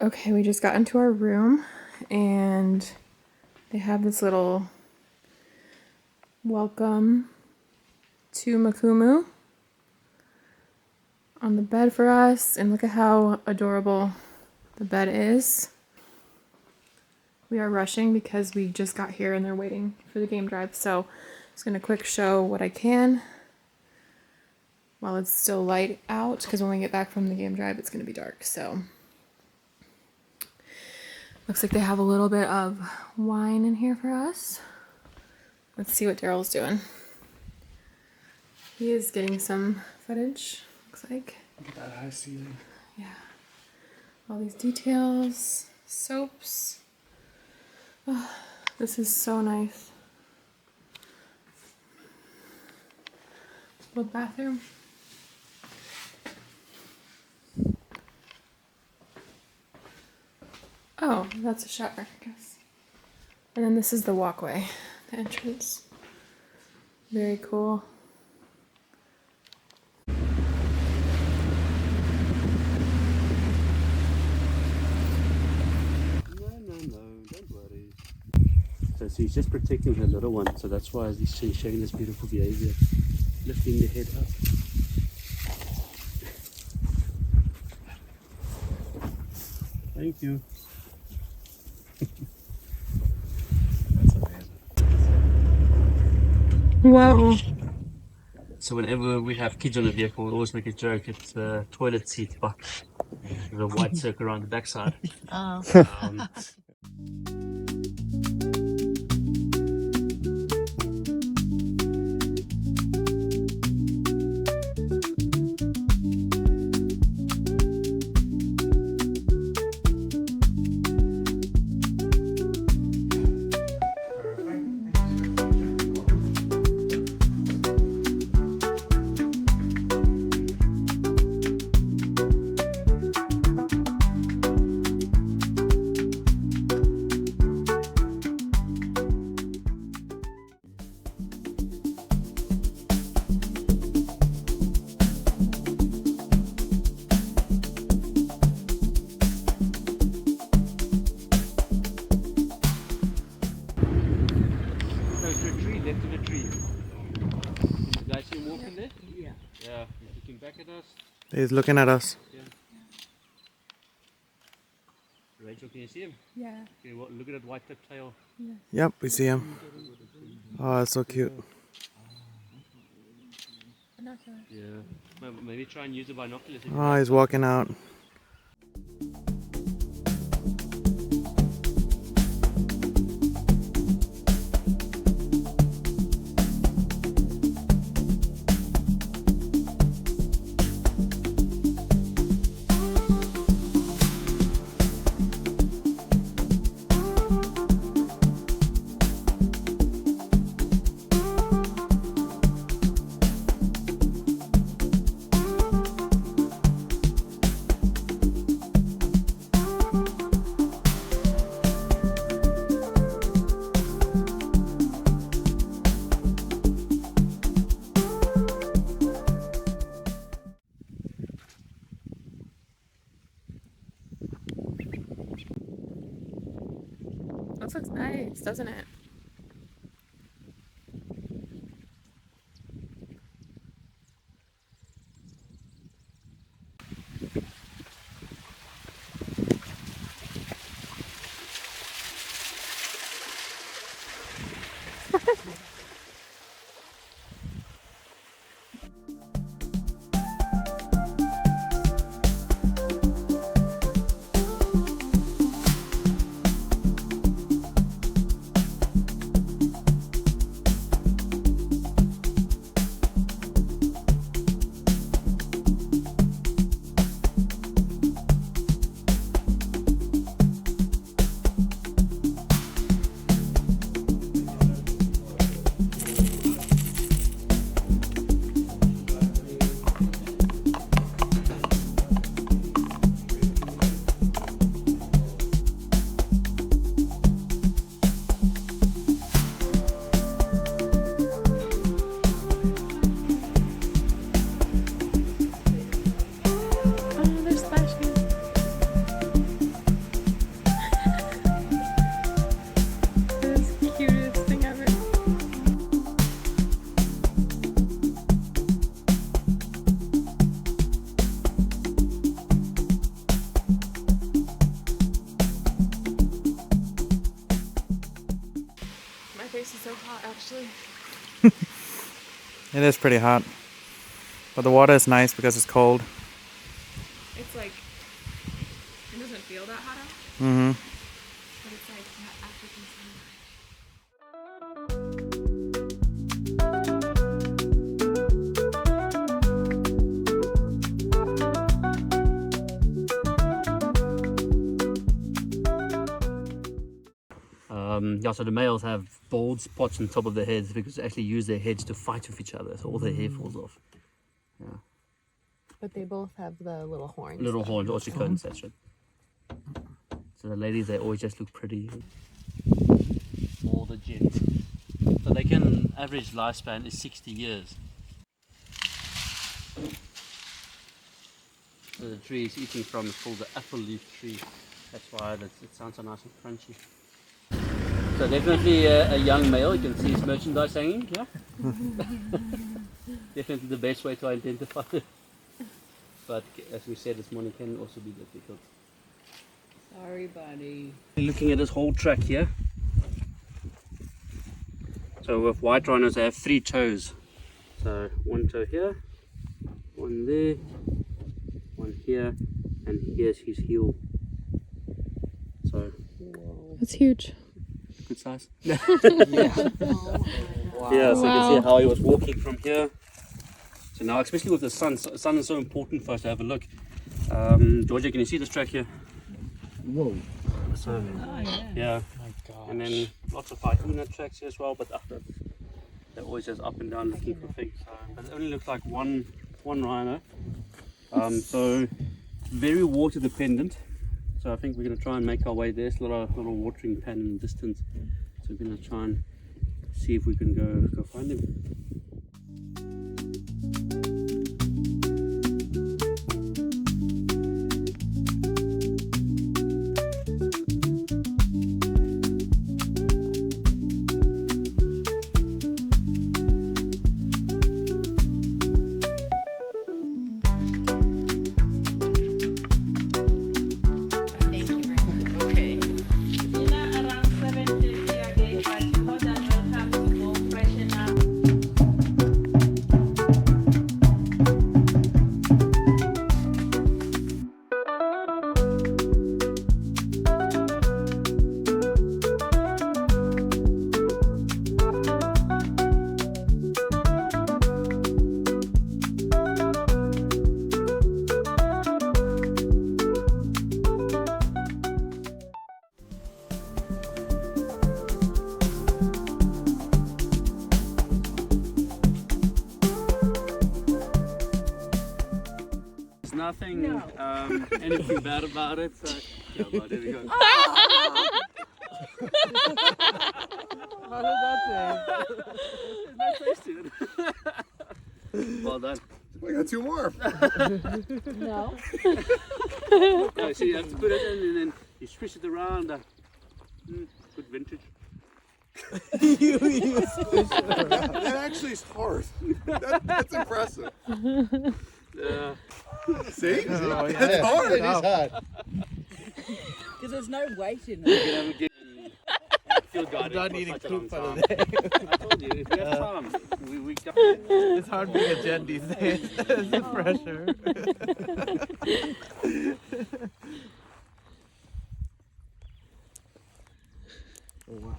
Okay, we just got into our room and they have this little welcome to Makumu on the bed for us, and look at how adorable the bed is. We are rushing because we just got here and they're waiting for the game drive, so I'm just gonna quick show what I can while it's still light out, because when we get back from the game drive it's gonna be dark. So looks like they have a little bit of wine in here for us. Let's see what Daryl's doing. He is getting some footage, looks like. Look at that high ceiling. Yeah. All these details, soaps. Oh, this is so nice. Little bathroom. Oh, that's a shower, I guess. And then this is the walkway, the entrance. Very cool. No, don't worry. So she's just protecting her little one, so that's why she's showing this beautiful behavior. Lifting the head up. Thank you. That's amazing. Wow. So whenever we have kids on the vehicle, we always make a joke. It's a toilet seat box with a white circle around the backside. Oh. Left of a tree. You guys see him walking there? Yeah. Yeah, he's looking back at us. He's looking at us. Yeah. Rachel, can you see him? Yeah. Okay, well, look at that white tip tail. Yep, we see him. Oh, that's so cute. Binoculars. Yeah. Maybe try and use the binoculars. Oh, he's walking out. This looks nice, doesn't it? It is pretty hot. But the water is nice because it's cold. It's like, it doesn't feel that hot out, Mm-hmm. but it's like that African summer. Yeah, so the males have bald spots on top of their heads because they actually use their heads to fight with each other, so all their hair falls off. Yeah. But they both have the little horns. Little horns, ossicones, that's right. So the ladies, they always just look pretty. All the gents. So they can, average lifespan is 60 years. So the tree he's eating from is called the apple leaf tree. That's why it sounds so nice and crunchy. So definitely a young male. You can see his merchandise hanging, yeah? Definitely the best way to identify it. But as we said this morning, can also be difficult. Sorry, buddy. Looking at this whole track here. So with white rhinos, they have 3 toes. So one toe here, one there, one here, and here's his heel. So That's huge. good size. Yeah. Yeah, so you can see how he was walking from here. So now, especially with the sun, sun is so important for us to have a look. Georgia, can you see this track here? Whoa. So, yeah. My gosh. And then lots of hyena tracks here as well, but they're always just up and down looking for things. But it only looks like one rhino. So very water dependent. So I think we're going to try and make our way. There's a little watering pan in the distance. So we're going to try and see if we can go find him. Nothing, anything bad about it. So, yeah, well, there we go. How did that taste? Well done. We got 2 more. No. No, so you have to put it in and then you swish it around. Good vintage. That actually is hard. That's impressive. Yeah. See? Oh, yeah. It's hard. It is hard. Because there's no weight in You it. can have a get. Feel guided Done for eating such a long poop for time. the day. I told you, if we have time, we got. It's hard being a gent these days. It's the pressure. Oh, wow.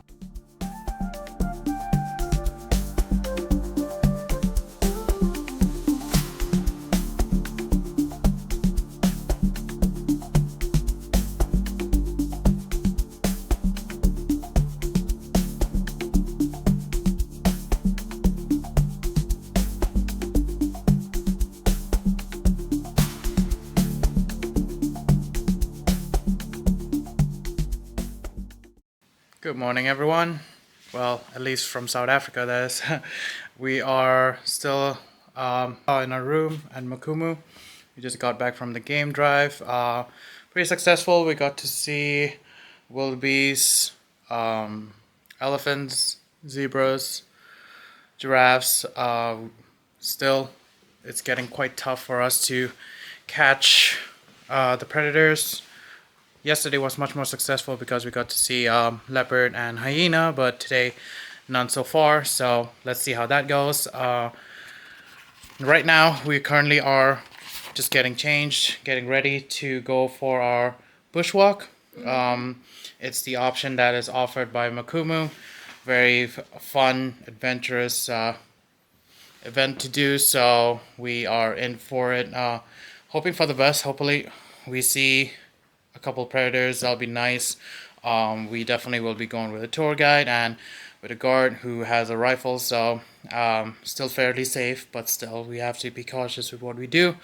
Good morning, everyone. Well, at least from South Africa, that is. We are still in our room at Makumu. We just got back from the game drive. Pretty successful. We got to see wildebeest, elephants, zebras, giraffes. Still, it's getting quite tough for us to catch the predators. Yesterday was much more successful because we got to see leopard and hyena, but today none so far. So let's see how that goes. right now we currently are just getting changed, getting ready to go for our bushwalk. It's the option that is offered by Makumu. Very fun, adventurous event to do, so we are in for it. Hoping for the best. Hopefully we see a couple predators. That'll be nice. We definitely will be going with a tour guide and with a guard who has a rifle, so still fairly safe, but still we have to be cautious with what we do.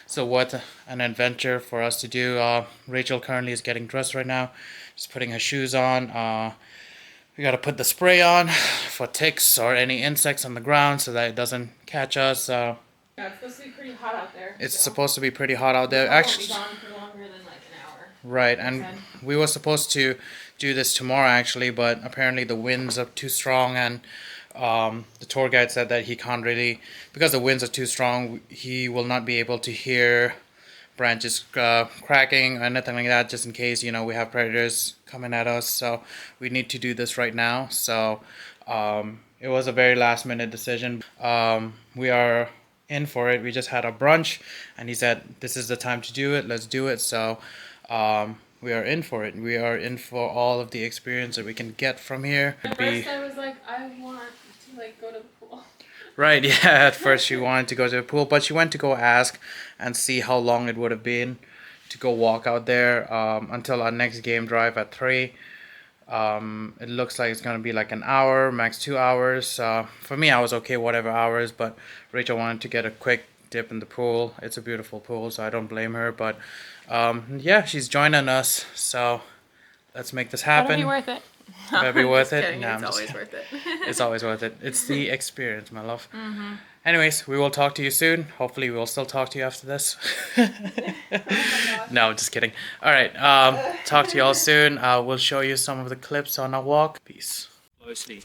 So what an adventure for us to do. Rachel currently is getting dressed right now, just putting her shoes on. We gotta put the spray on for ticks or any insects on the ground so that it doesn't catch us. Yeah, it's supposed to be pretty hot out there. It's so supposed to be pretty hot out there. I won't Actually, be gone for longer than like an hour. right, Like and I said. we were supposed to do this tomorrow actually, but apparently the winds are too strong, and the tour guide said that he can't really, because the winds are too strong, he will not be able to hear branches cracking or anything like that, just in case, you know, we have predators coming at us. So we need to do this right now. So it was a very last minute decision. We are in for it. We just had a brunch and he said this is the time to do it, let's do it. So we are in for it. We are in for all of the experience that we can get from here. At first I was like, I want to like go to the pool. Right, yeah, at first she wanted to go to the pool, but she went to go ask and see how long it would have been to go walk out there until our next game drive at 3. It looks like it's going to be like an hour, max 2 hours. For me, I was okay, whatever hours, but Rachel wanted to get a quick dip in the pool. It's a beautiful pool, so I don't blame her, but yeah, she's joining us, so let's make this happen. That'll be worth it. Better be I'm worth just it. kidding. No, It's I'm just always kidding. worth it. It's always worth it. It's the experience, my love. Anyways, we will talk to you soon. Hopefully, we will still talk to you after this. No, just kidding. All right, talk to you all soon. We'll show you some of the clips on our walk. Peace. Closely.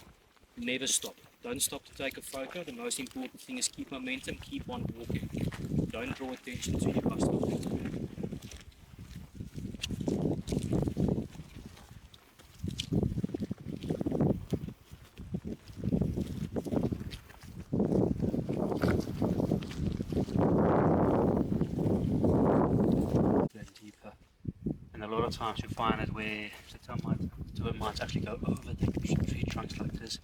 Never stop. Don't stop to take a photo. The most important thing is keep momentum, keep on walking. Don't draw attention to your muscle. Deeper. And a lot of times you find it where the toe might actually go over the tree trunks like this.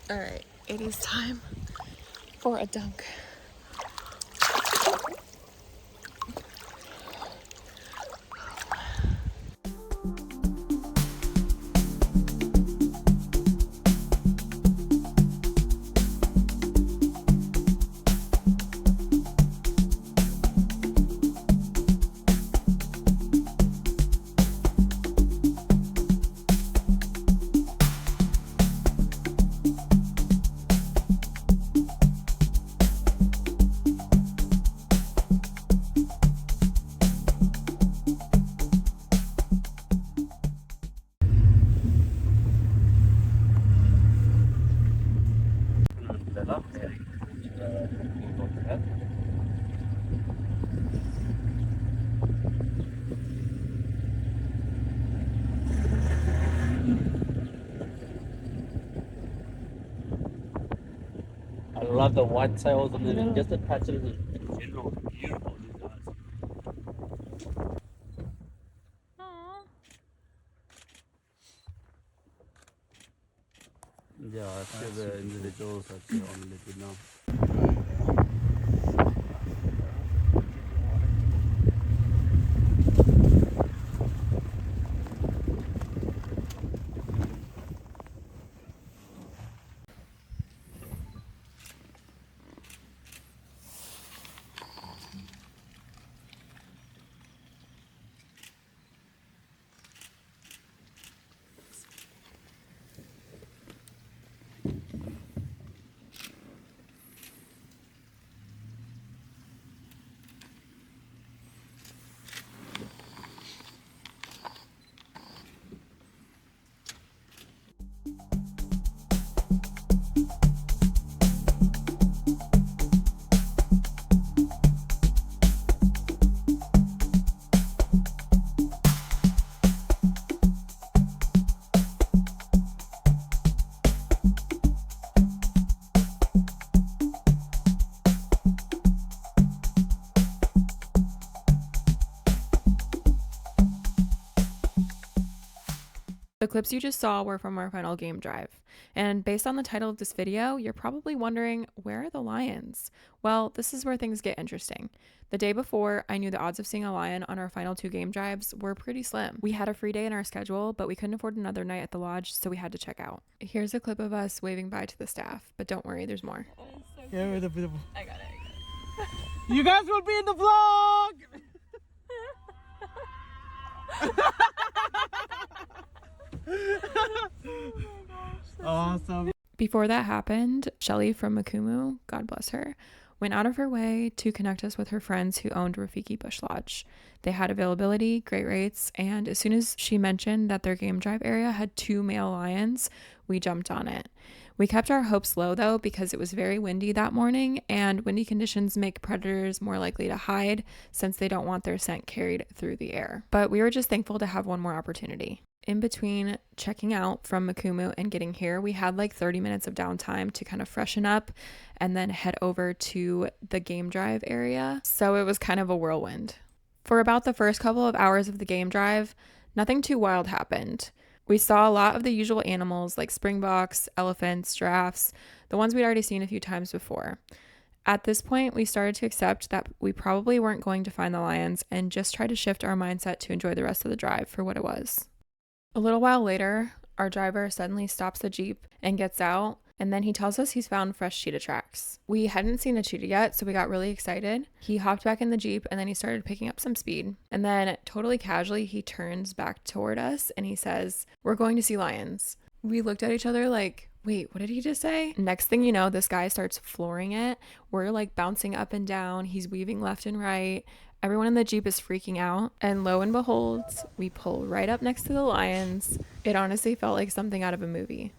All right, it is time for a dunk. I love the white tails and then just the patches in general. Beautiful, these guys. Yeah, I feel the individuals that are on the liquid now. The clips you just saw were from our final game drive. And based on the title of this video, you're probably wondering, where are the lions? Well, this is where things get interesting. The day before, I knew the odds of seeing a lion on our final 2 game drives were pretty slim. We had a free day in our schedule, but we couldn't afford another night at the lodge, so we had to check out. Here's a clip of us waving bye to the staff, but don't worry, there's more. I got it. You guys will be in the vlog. Awesome. Before that happened, Shelly from Makumu, God bless her, went out of her way to connect us with her friends who owned Rafiki Bush Lodge. They had availability, great rates, and as soon as she mentioned that their game drive area had 2 male lions, we jumped on it. We kept our hopes low though because it was very windy that morning, and windy conditions make predators more likely to hide since they don't want their scent carried through the air. But we were just thankful to have one more opportunity. In between checking out from Makumu and getting here, we had like 30 minutes of downtime to kind of freshen up and then head over to the game drive area. So it was kind of a whirlwind. For about the first couple of hours of the game drive, nothing too wild happened. We saw a lot of the usual animals like springboks, elephants, giraffes, the ones we'd already seen a few times before. At this point, we started to accept that we probably weren't going to find the lions and just try to shift our mindset to enjoy the rest of the drive for what it was. A little while later, our driver suddenly stops the Jeep and gets out, and then he tells us he's found fresh cheetah tracks. We hadn't seen a cheetah yet, so we got really excited. He hopped back in the Jeep and then he started picking up some speed. And then, totally casually, he turns back toward us and he says, "We're going to see lions." We looked at each other like, wait, what did he just say? Next thing you know, this guy starts flooring it. We're like bouncing up and down. He's weaving left and right. Everyone in the Jeep is freaking out. And lo and behold, we pull right up next to the lions. It honestly felt like something out of a movie.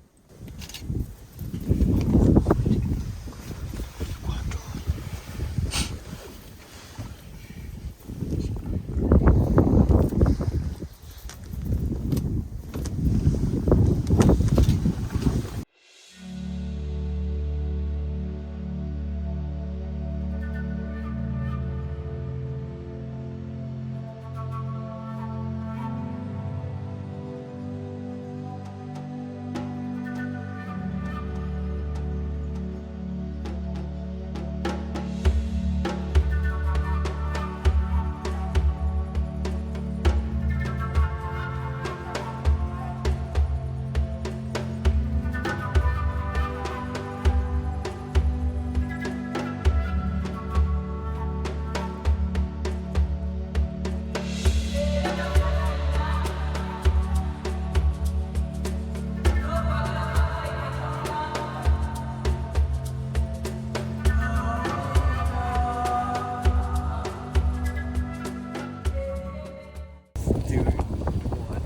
Dude, what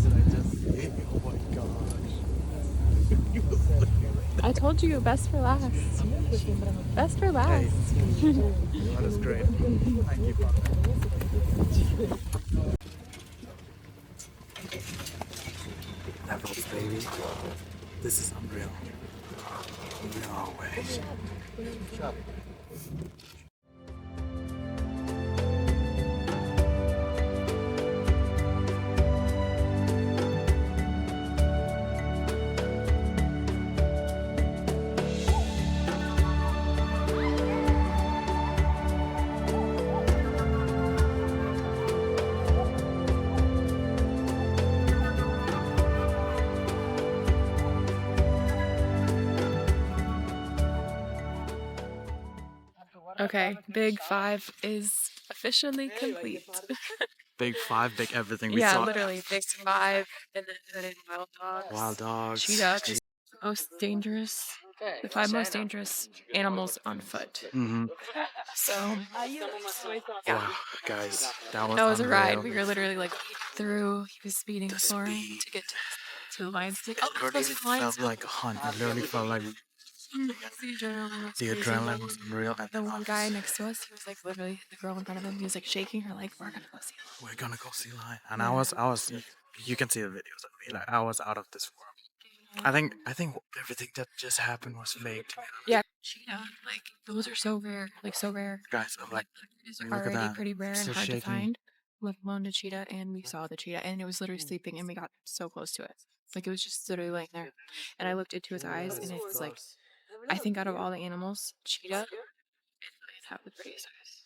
did I just see? Oh my gosh. I told you, best for last. Best for last. That is great. Thank you, Father. Levels, baby. This is unreal. No way. Okay, Big 5 is officially complete. Big 5, big everything. We Yeah, saw literally, Big 5, and then wild dogs. wild dogs. Cheetah, most dangerous, the 5 most dangerous animals on foot. Mm-hmm. So, Wow, guys, that was a unreal. ride. We were literally like through, he was speeding for him to get to the lions. Like, oh, It those literally are the lions. felt like a hunt. It literally felt like The adrenaline was the crazy. adrenaline was unreal. And The one guy next to us, he was like literally the girl in front of him. He was like shaking her, like, "We're gonna go see them." we're gonna go see lion. And I was, you can see the videos of me. Like I was out of this world. I think everything that just happened was fake. To me. Yeah, cheetah, like those are so rare, like so rare. Guys, I'm like, It's look at already that. pretty rare and Still hard to shaking. find. let alone the cheetah, and we saw the cheetah, and it was literally sleeping, and we got so close to it. Like, it was just literally laying there. And I looked into its eyes, and it's like, I think out of all the animals, cheetah, it have the prettiest eyes.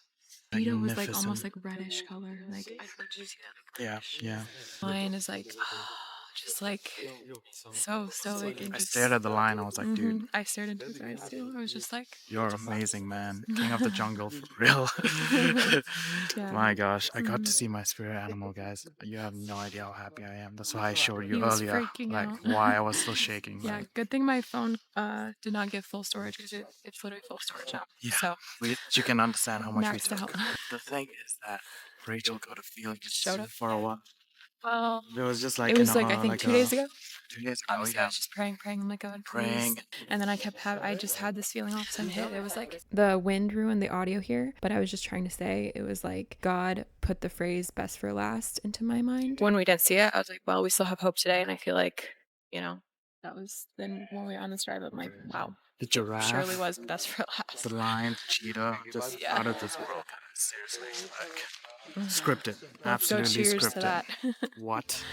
Cheetah was like almost like reddish color. Like, I did you see that? Yeah, yeah. Lion is like, just like so stoic and I just. stared at the lion. I was like, dude, I stared into his eyes too. I was just like, you're amazing, man. King of the jungle, for real. yeah. My gosh, I got to see my spirit animal, guys. You have no idea how happy I am. That's why I showed you He was earlier, freaking like out. why I was still shaking. Yeah, Like, good thing my phone did not get full storage because it's literally full storage now. yeah, So you can understand how much we maxed out. took. The thing is that Rachel got a feeling Showed up for a while. Well, It was just like it was in like I think like 2 days ago. 2 days ago. Obviously, I Yeah, was just praying. I'm like, God, praying. please. And then I just had this feeling all of a sudden hit. It was like the wind ruined the audio here, but I was just trying to say it was like God put the phrase "best for last" into my mind. When we didn't see it, I was like, well, we still have hope today, and I feel like, that was then when we were on this drive. I'm like, wow, The giraffe, surely was best for last. the lion, the cheetah, just Yeah. out of this world. Seriously, like scripted, Let's go absolutely cheers scripted. to that. What?